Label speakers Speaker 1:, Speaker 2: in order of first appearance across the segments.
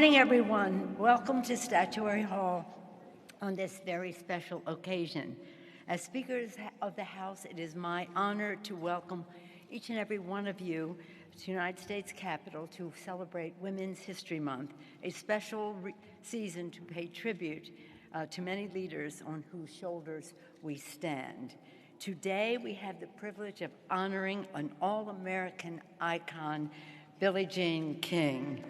Speaker 1: Good morning, everyone. Welcome to Statuary Hall on this very special occasion. As Speaker of the House, it is my honor to welcome each and every one of you to the United States Capitol to celebrate Women's History Month, a special season to pay tribute to many leaders on whose shoulders we stand. Today, we have the privilege of honoring an all-American icon, Billie Jean King,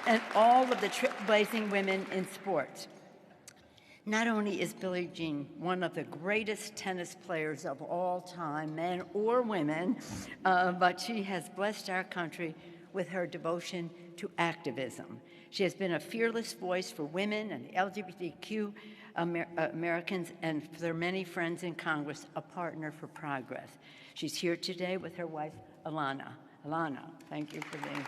Speaker 1: and all of the trailblazing women in sports. Not only is Billie Jean one of the greatest tennis players of all time, men or women, but she has blessed our country with her devotion to activism. She has been a fearless voice for women and LGBTQ Americans, and for their many friends in Congress, a partner for progress. She's here today with her wife, Alana. Alana, thank you for being here.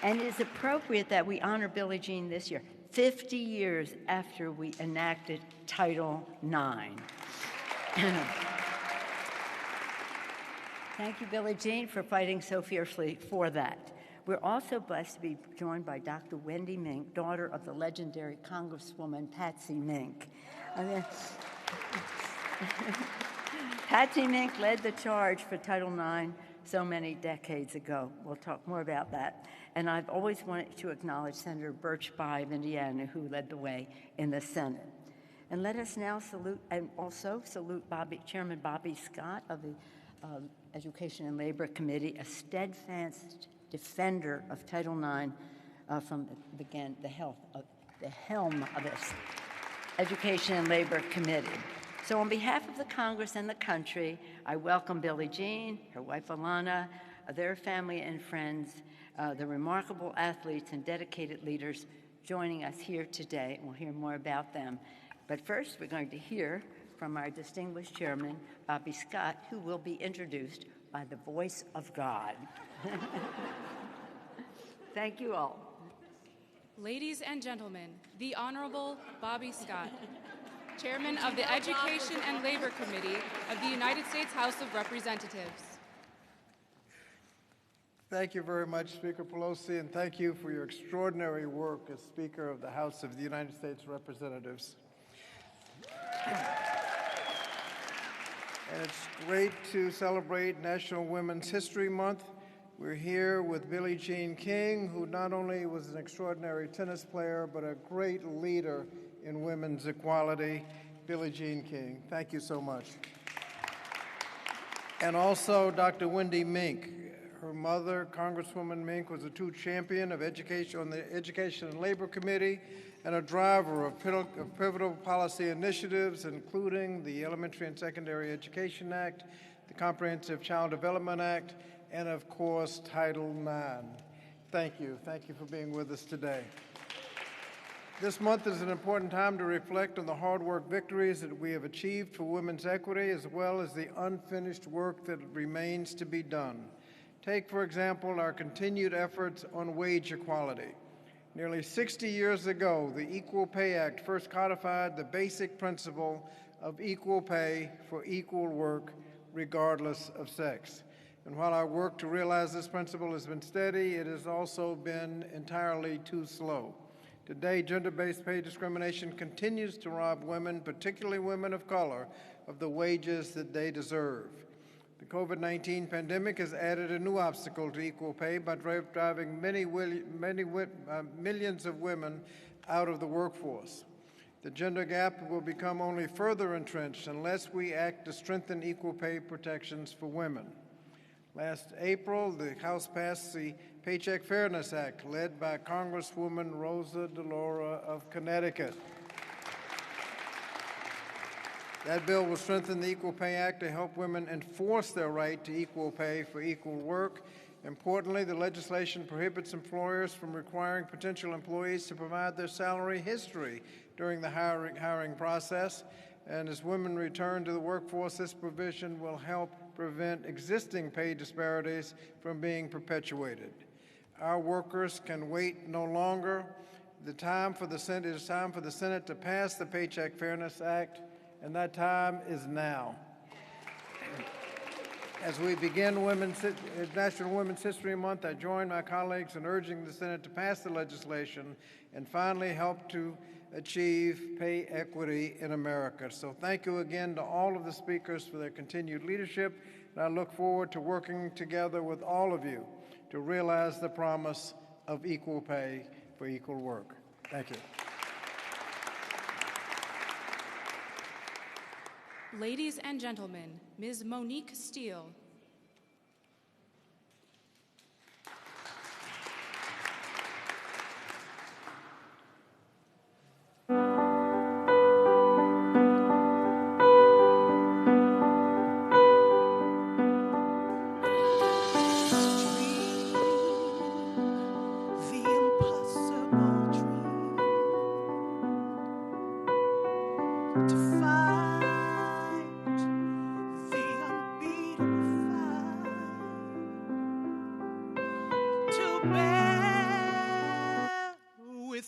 Speaker 1: And it is appropriate that we honor Billie Jean this year, 50 years after we enacted Title IX. Thank you, Billie Jean, for fighting so fiercely for that. We're also blessed to be joined by Dr. Wendy Mink, daughter of the legendary Congresswoman Patsy Mink. Patsy Mink led the charge for Title IX so many decades ago. We'll talk more about that. And I've always wanted to acknowledge Senator Birch Bayh of Indiana, who led the way in the Senate. And let us now salute, and also salute Chairman Bobby Scott of the Education and Labor Committee, a steadfast defender of Title IX from the helm of this Education and Labor Committee. So on behalf of the Congress and the country, I welcome Billie Jean, her wife Alana, their family and friends, the remarkable athletes and dedicated leaders joining us here today. We'll hear more about them. But first, we're going to hear from our distinguished chairman, Bobby Scott, who will be introduced by the voice of God. Thank you all.
Speaker 2: Ladies and gentlemen, the Honorable Bobby Scott, Chairman of the Education and Labor Committee of the United States House of Representatives.
Speaker 3: Thank you very much, Speaker Pelosi, and thank you for your extraordinary work as Speaker of the House of the United States Representatives. And it's great to celebrate National Women's History Month. We're here with Billie Jean King, who not only was an extraordinary tennis player, but a great leader in women's equality. Billie Jean King, thank you so much. And also Dr. Wendy Mink. Her mother, Congresswoman Mink, was a true champion of education on the Education and Labor Committee and a driver of pivotal policy initiatives, including the Elementary and Secondary Education Act, the Comprehensive Child Development Act, and of course, Title IX. Thank you. Thank you for being with us today. This month is an important time to reflect on the hard work victories that we have achieved for women's equity, as well as the unfinished work that remains to be done. Take, for example, our continued efforts on wage equality. Nearly 60 years ago, the Equal Pay Act first codified the basic principle of equal pay for equal work, regardless of sex. And while our work to realize this principle has been steady, it has also been entirely too slow. Today, gender-based pay discrimination continues to rob women, particularly women of color, of the wages that they deserve. The COVID-19 pandemic has added a new obstacle to equal pay by driving millions of women out of the workforce. The gender gap will become only further entrenched unless we act to strengthen equal pay protections for women. Last April, the House passed the Paycheck Fairness Act, led by Congresswoman Rosa DeLauro of Connecticut. That bill will strengthen the Equal Pay Act to help women enforce their right to equal pay for equal work. Importantly, the legislation prohibits employers from requiring potential employees to provide their salary history during the hiring process. And as women return to the workforce, this provision will help prevent existing pay disparities from being perpetuated. Our workers can wait no longer. It is time for the Senate to pass the Paycheck Fairness Act, and that time is now. As we begin National Women's History Month, I join my colleagues in urging the Senate to pass the legislation and finally help to achieve pay equity in America. So thank you again to all of the speakers for their continued leadership, and I look forward to working together with all of you to realize the promise of equal pay for equal work. Thank you.
Speaker 2: Ladies and gentlemen, Ms. Monique Steele.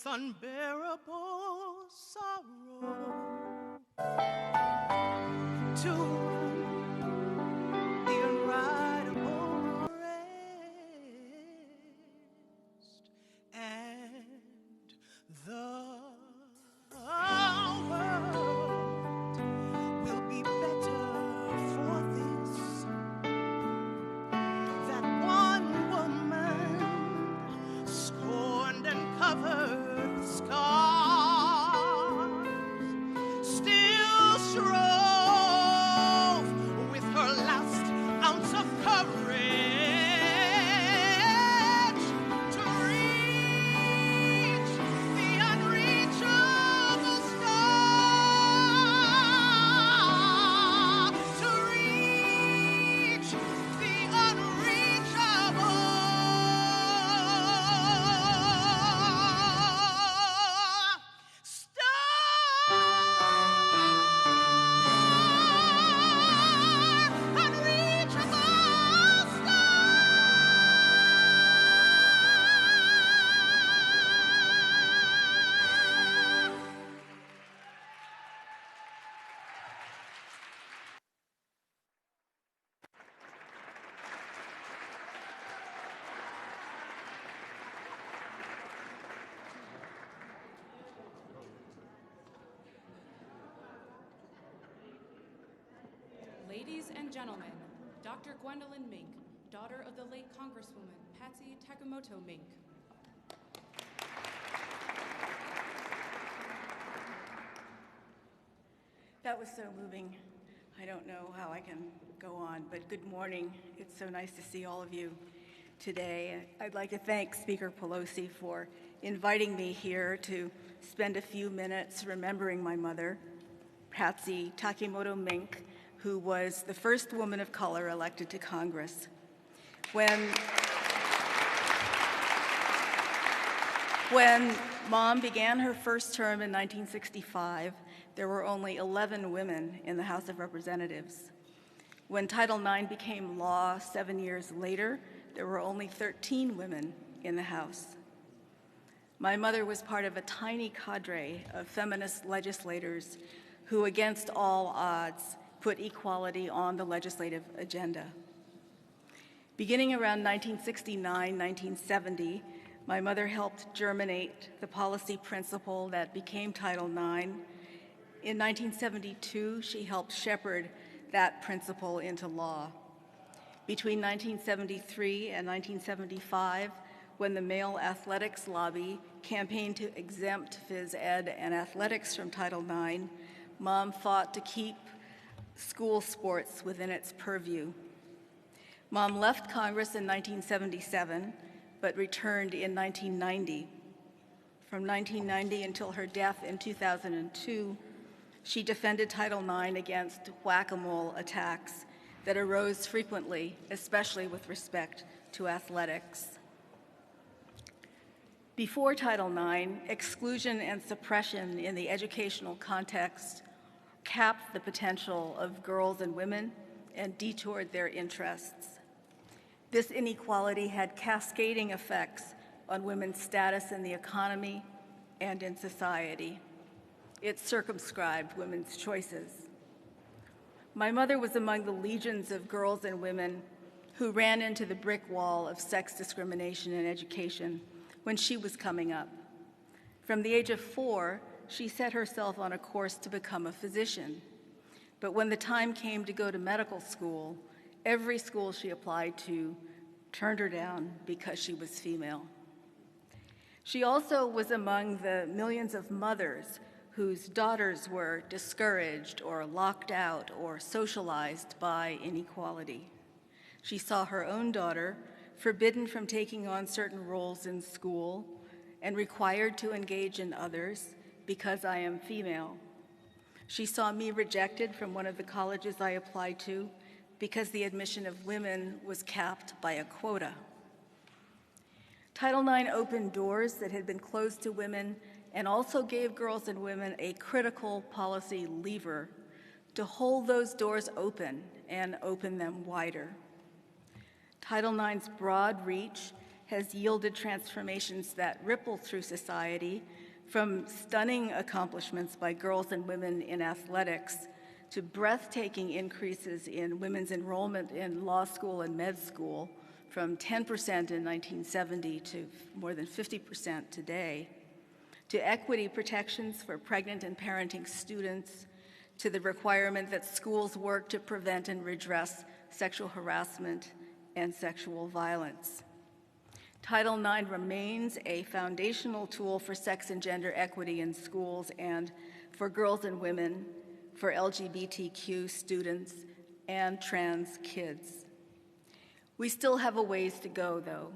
Speaker 4: Unbearable sorrow to the unridable rest, and the world will be better for this, that one woman scorned and covered scars, still strove with her last ounce of courage to reach the unreachable star, to reach the unreachable
Speaker 2: Ladies and gentlemen, Dr. Gwendolyn Mink, daughter of the late Congresswoman Patsy Takemoto Mink.
Speaker 5: That was so moving. I don't know how I can go on, but good morning. It's so nice to see all of you today. I'd like to thank Speaker Pelosi for inviting me here to spend a few minutes remembering my mother, Patsy Takemoto Mink, who was the first woman of color elected to Congress. When Mom began her first term in 1965, there were only 11 women in the House of Representatives. When Title IX became law 7 years later, there were only 13 women in the House. My mother was part of a tiny cadre of feminist legislators who, against all odds, put equality on the legislative agenda. Beginning around 1969-1970, my mother helped germinate the policy principle that became Title IX. In 1972, she helped shepherd that principle into law. Between 1973 and 1975, when the male athletics lobby campaigned to exempt phys ed and athletics from Title IX, Mom fought to keep school sports within its purview. Mom left Congress in 1977, but returned in 1990. From 1990 until her death in 2002, she defended Title IX against whack-a-mole attacks that arose frequently, especially with respect to athletics. Before Title IX, exclusion and suppression in the educational context capped the potential of girls and women and detoured their interests. This inequality had cascading effects on women's status in the economy and in society. It circumscribed women's choices. My mother was among the legions of girls and women who ran into the brick wall of sex discrimination in education when she was coming up. From the age of 4, she set herself on a course to become a physician. But when the time came to go to medical school, every school she applied to turned her down because she was female. She also was among the millions of mothers whose daughters were discouraged or locked out or socialized by inequality. She saw her own daughter forbidden from taking on certain roles in school and required to engage in others because I am female. She saw me rejected from one of the colleges I applied to because the admission of women was capped by a quota. Title IX opened doors that had been closed to women and also gave girls and women a critical policy lever to hold those doors open and open them wider. Title IX's broad reach has yielded transformations that ripple through society, from stunning accomplishments by girls and women in athletics to breathtaking increases in women's enrollment in law school and med school, from 10% in 1970 to more than 50% today, to equity protections for pregnant and parenting students, to the requirement that schools work to prevent and redress sexual harassment and sexual violence. Title IX remains a foundational tool for sex and gender equity in schools and for girls and women, for LGBTQ students, and trans kids. We still have a ways to go, though.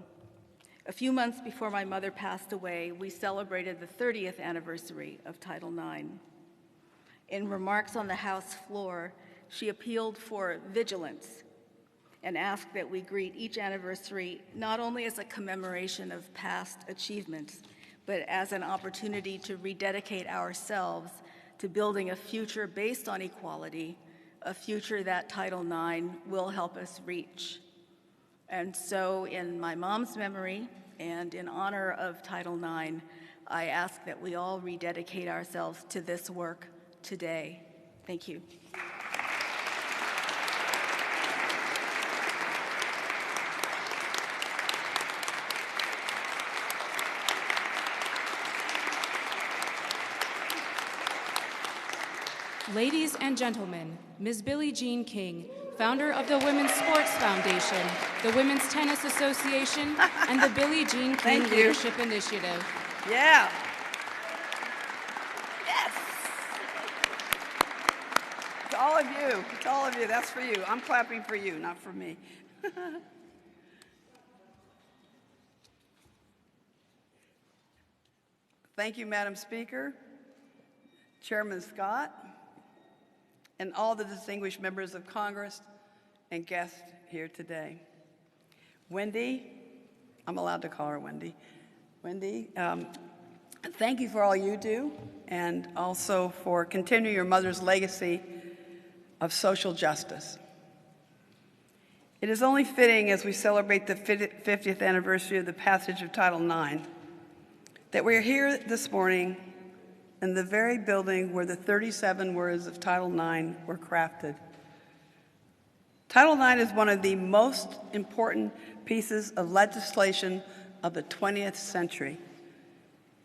Speaker 5: A few months before my mother passed away, we celebrated the 30th anniversary of Title IX. In remarks on the House floor, she appealed for vigilance and asked that we greet each anniversary not only as a commemoration of past achievements, but as an opportunity to rededicate ourselves to building a future based on equality, a future that Title IX will help us reach. And so, in my mom's memory and in honor of Title IX, I ask that we all rededicate ourselves to this work today. Thank you.
Speaker 2: Ladies and gentlemen, Ms. Billie Jean King, founder of the Women's Sports Foundation, the Women's Tennis Association, and the Billie Jean King Leadership Initiative.
Speaker 6: Yeah. Yes. To all of you, to all of you, that's for you. I'm clapping for you, not for me. Thank you, Madam Speaker, Chairman Scott, and all the distinguished members of Congress and guests here today. Wendy, I'm allowed to call her Wendy. Wendy, thank you for all you do, and also for continuing your mother's legacy of social justice. It is only fitting, as we celebrate the 50th anniversary of the passage of Title IX, that we're here this morning in the very building where the 37 words of Title IX were crafted. Title IX is one of the most important pieces of legislation of the 20th century.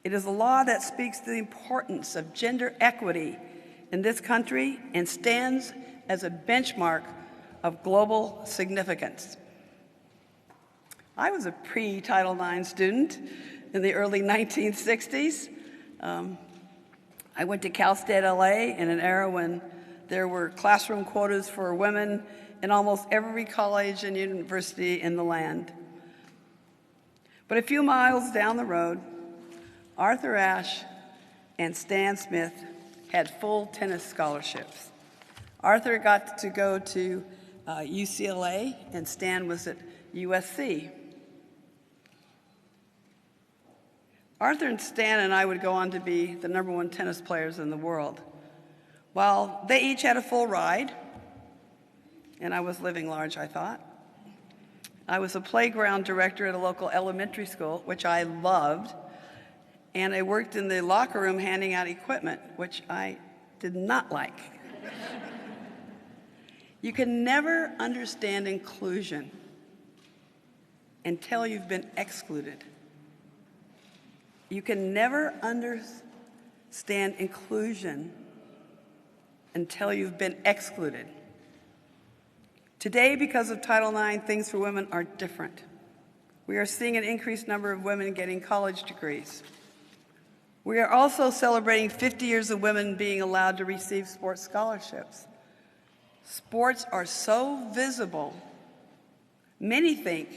Speaker 6: It is a law that speaks to the importance of gender equity in this country and stands as a benchmark of global significance. I was a pre-Title IX student in the early 1960s. I went to Cal State LA in an era when there were classroom quotas for women in almost every college and university in the land. But a few miles down the road, Arthur Ashe and Stan Smith had full tennis scholarships. Arthur got to go to UCLA and Stan was at USC. Arthur and Stan and I would go on to be the #1 tennis players in the world. While they each had a full ride, and I was living large, I thought. I was a playground director at a local elementary school, which I loved, and I worked in the locker room handing out equipment, which I did not like. You can never understand inclusion until you've been excluded. You can never understand inclusion until you've been excluded. Today, because of Title IX, things for women are different. We are seeing an increased number of women getting college degrees. We are also celebrating 50 years of women being allowed to receive sports scholarships. Sports are so visible, many think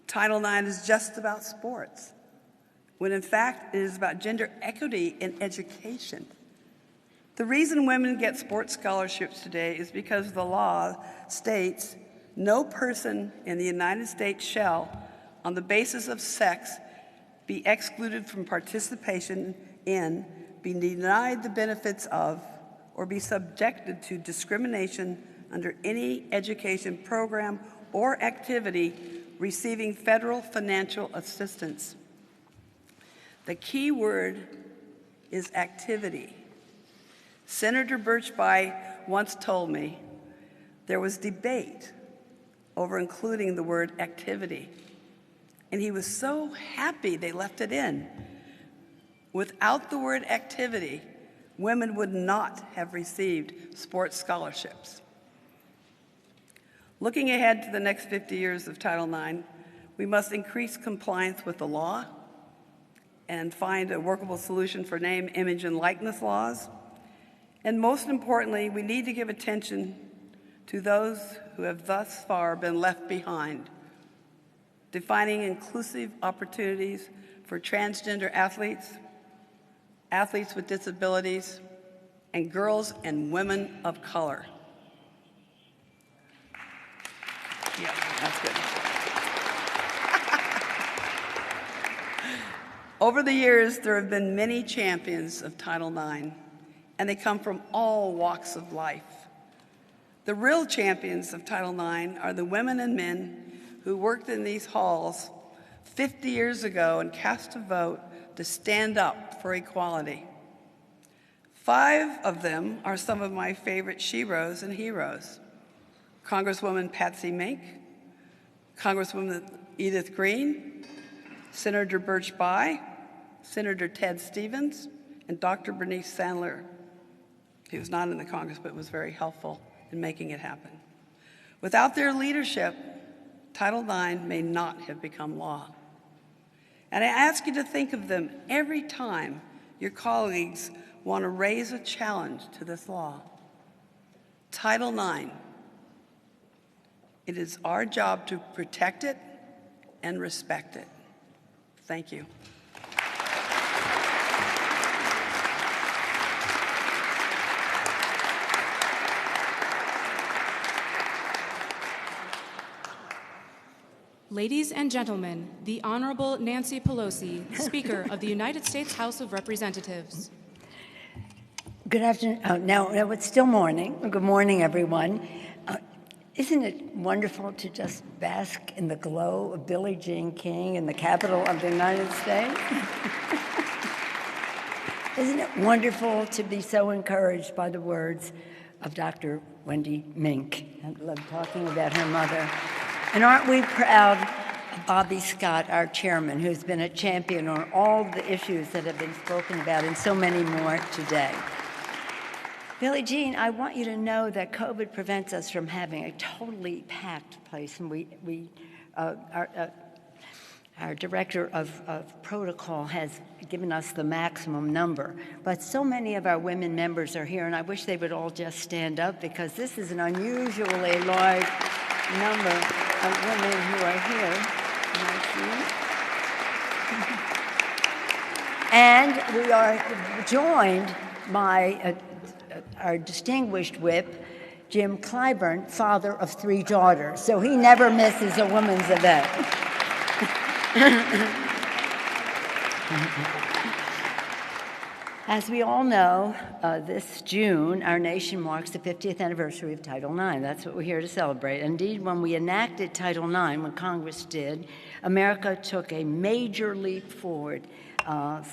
Speaker 6: Title IX is just about sports, when in fact it is about gender equity in education. The reason women get sports scholarships today is because the law states no person in the United States shall, on the basis of sex, be excluded from participation in, be denied the benefits of, or be subjected to discrimination under any education program or activity receiving federal financial assistance. The key word is activity. Senator Birchby once told me there was debate over including the word activity, and he was so happy they left it in. Without the word activity, women would not have received sports scholarships. Looking ahead to the next 50 years of Title IX, we must increase compliance with the law and find a workable solution for name, image, and likeness laws. And most importantly, we need to give attention to those who have thus far been left behind, defining inclusive opportunities for transgender athletes, athletes with disabilities, and girls and women of color. Yeah, that's good. Over the years, there have been many champions of Title IX, and they come from all walks of life. The real champions of Title IX are the women and men who worked in these halls 50 years ago and cast a vote to stand up for equality. 5 of them are some of my favorite sheroes and heroes: Congresswoman Patsy Mink, Congresswoman Edith Green, Senator Birchby, Senator Ted Stevens, and Dr. Bernice Sandler. He was not in the Congress, but was very helpful in making it happen. Without their leadership, Title IX may not have become law. And I ask you to think of them every time your colleagues want to raise a challenge to this law. Title IX, it is our job to protect it and respect it. Thank you.
Speaker 2: Ladies and gentlemen, the Honorable Nancy Pelosi, Speaker of the United States House of Representatives.
Speaker 1: Good afternoon. No, it's still morning. Good morning, everyone. Isn't it wonderful to just bask in the glow of Billie Jean King in the capital of the United States? Isn't it wonderful to be so encouraged by the words of Dr. Wendy Mink? I love talking about her mother. And aren't we proud of Bobby Scott, our chairman, who's been a champion on all the issues that have been spoken about and so many more today. Billie Jean, I want you to know that COVID prevents us from having a totally packed place, and our director of protocol has given us the maximum number. But so many of our women members are here, and I wish they would all just stand up because this is an unusually large number of women who are here. And we are joined by our distinguished whip, Jim Clyburn, father of 3 daughters, so he never misses a women's event. As we all know, this June, our nation marks the 50th anniversary of Title IX. That's what we're here to celebrate. Indeed, when we enacted Title IX, when Congress did, America took a major leap forward on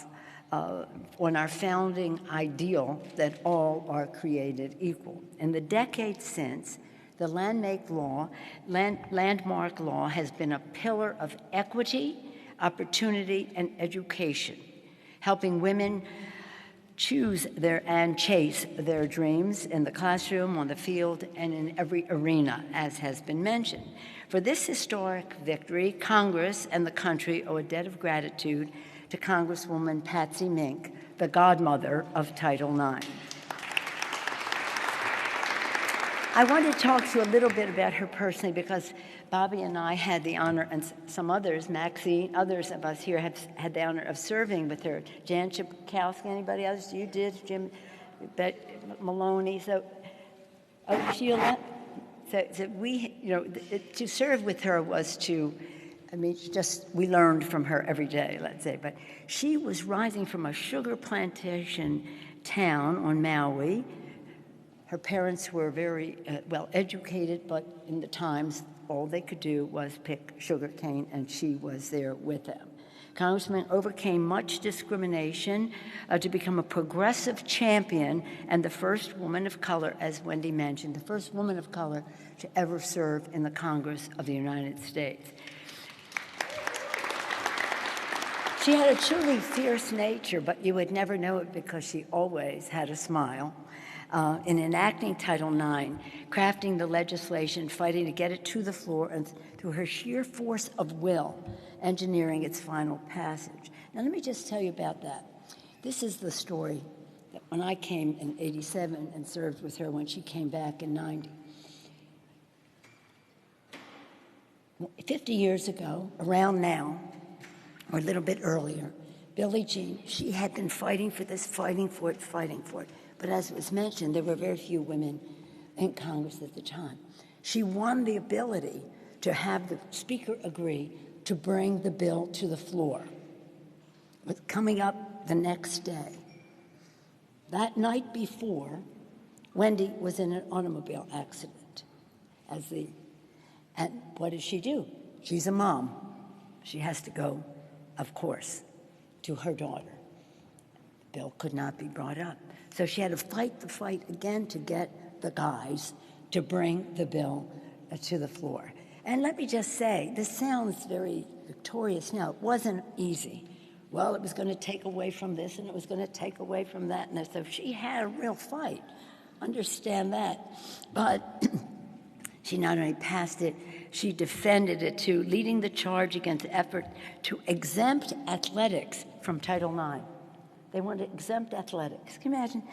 Speaker 1: our founding ideal that all are created equal. In the decades since, The landmark law has been a pillar of equity, opportunity, and education, helping women choose and chase their dreams in the classroom, on the field, and in every arena, as has been mentioned. For this historic victory, Congress and the country owe a debt of gratitude to Congresswoman Patsy Mink, the godmother of Title IX. I want to talk to you a little bit about her personally because Bobby and I had the honor, and some others, Maxine, others of us here have had the honor of serving with her. Jan Chipkowski, anybody else? You did, Jim Maloney. So, Sheila. So we, to serve with her was to, we learned from her every day, let's say. But she was rising from a sugar plantation town on Maui. Her parents were very well educated, but in the times, all they could do was pick sugar cane, and she was there with them. Congressman overcame much discrimination to become a progressive champion and the first woman of color, as Wendy mentioned, the first woman of color to ever serve in the Congress of the United States. She had a truly fierce nature, but you would never know it because she always had a smile. In enacting Title IX, crafting the legislation, fighting to get it to the floor, and through her sheer force of will, engineering its final passage. Now, let me just tell you about that. This is the story that when I came in '87 and served with her when she came back in '90. 50 years ago, around now, or a little bit earlier, Billie Jean, she had been fighting for this, fighting for it. But as was mentioned, there were very few women in Congress at the time. She won the ability to have the Speaker agree to bring the bill to the floor. But coming up the next day, that night before, Wendy was in an automobile accident. And what does she do? She's a mom. She has to go, of course, to her daughter. The bill could not be brought up. So she had to fight the fight again to get the guys to bring the bill to the floor. And let me just say, this sounds very victorious now. It wasn't easy. Well, it was going to take away from this, and it was going to take away from that. And so she had a real fight. Understand that. But she not only passed it, she defended it too, leading the charge against the effort to exempt athletics from Title IX. They wanted to exempt athletics. Can you imagine?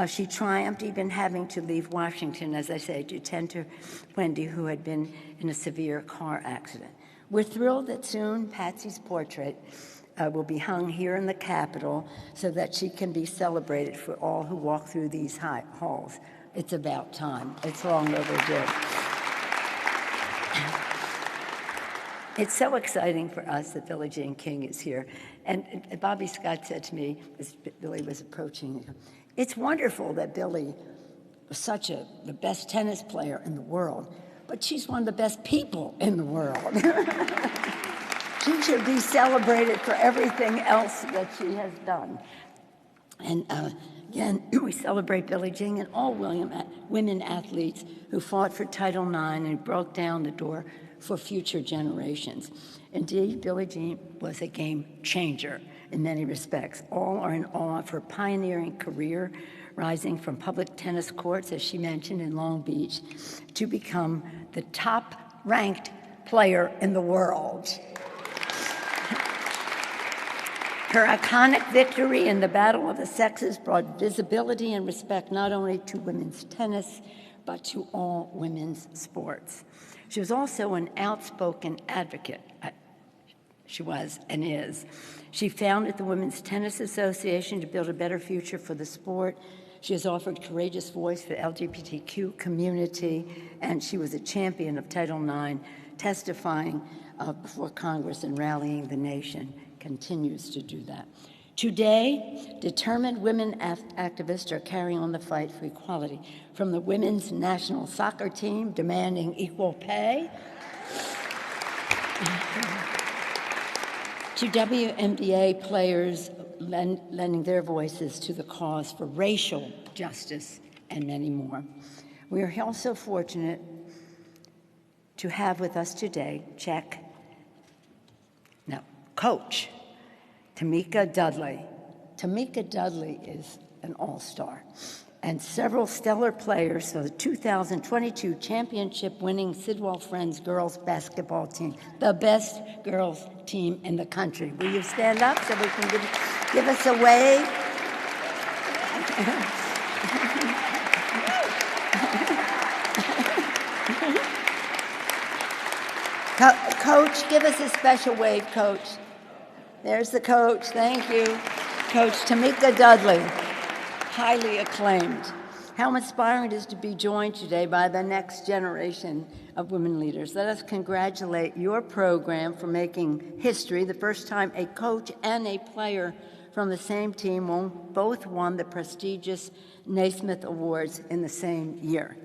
Speaker 1: She triumphed, even having to leave Washington, as I say, to tend to Wendy, who had been in a severe car accident. We're thrilled that soon Patsy's portrait will be hung here in the Capitol so that she can be celebrated for all who walk through these halls. It's about time. It's long overdue. It's so exciting for us that Billie Jean King is here. And Bobby Scott said to me, as Billie was approaching, it's wonderful that Billie was the best tennis player in the world, but she's one of the best people in the world. She should be celebrated for everything else that she has done. And again, we celebrate Billie Jean and all women athletes who fought for Title IX and broke down the door for future generations. Indeed, Billie Jean was a game changer in many respects. All are in awe of her pioneering career, rising from public tennis courts, as she mentioned, in Long Beach, to become the top-ranked player in the world. Her iconic victory in the Battle of the Sexes brought visibility and respect not only to women's tennis, but to all women's sports. She was also an outspoken advocate. She was and is. She founded the Women's Tennis Association to build a better future for the sport. She has offered courageous voice for the LGBTQ community, and she was a champion of Title IX, testifying before Congress and rallying the nation. Continues to do that. Today, determined women activists are carrying on the fight for equality, from the women's national soccer team demanding equal pay to WNBA players lending their voices to the cause for racial justice and many more. We are also fortunate to have with us today, Coach Tamika Dudley. Tamika Dudley is an all-star, and several stellar players for the 2022 championship-winning Sidwell Friends girls basketball team, the best girls team in the country. Will you stand up so we can give us a wave? Coach, give us a special wave, Coach. There's the coach. Thank you. Coach Tamika Dudley, highly acclaimed. How inspiring it is to be joined today by the next generation of women leaders. Let us congratulate your program for making history, the first time a coach and a player from the same team both won the prestigious Naismith Awards in the same year.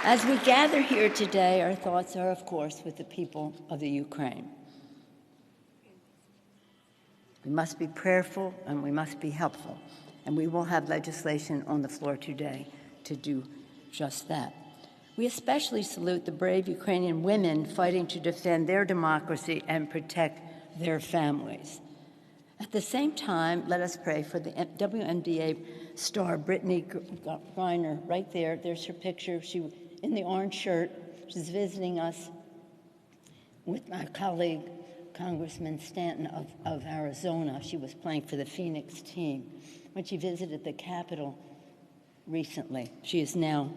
Speaker 1: As we gather here today, our thoughts are, of course, with the people of the Ukraine. We must be prayerful and we must be helpful, and we will have legislation on the floor today to do just that. We especially salute the brave Ukrainian women fighting to defend their democracy and protect their families. At the same time, let us pray for the WNBA star Brittany Griner. Right there, there's her picture. She in the orange shirt. She's visiting us with my colleague, Congressman Stanton of Arizona. She was playing for the Phoenix team. When she visited the Capitol recently, she is now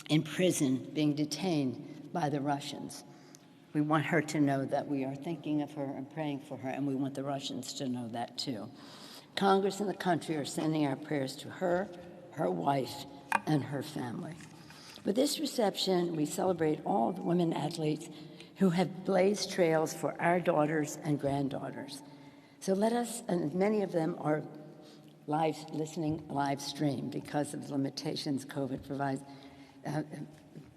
Speaker 1: in prison, being detained by the Russians. We want her to know that we are thinking of her and praying for her, and we want the Russians to know that too. Congress and the country are sending our prayers to her, her wife, and her family. With this reception, we celebrate all the women athletes who have blazed trails for our daughters and granddaughters. So let us, and many of them are listening live stream because of the limitations COVID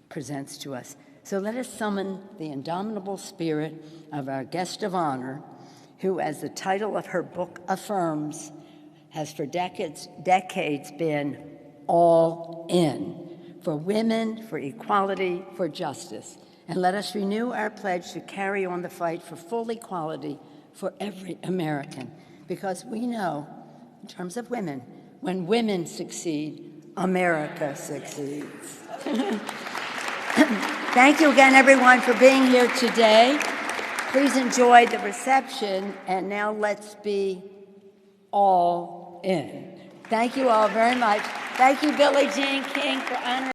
Speaker 1: presents to us. So let us summon the indomitable spirit of our guest of honor, who, as the title of her book affirms, has for decades been all in for women, for equality, for justice. And let us renew our pledge to carry on the fight for full equality for every American, because we know, in terms of women, when women succeed, America succeeds. Thank you again, everyone, for being here today. Please enjoy the reception, and now let's be all in. Thank you all very much. Thank you, Billie Jean King, for honoring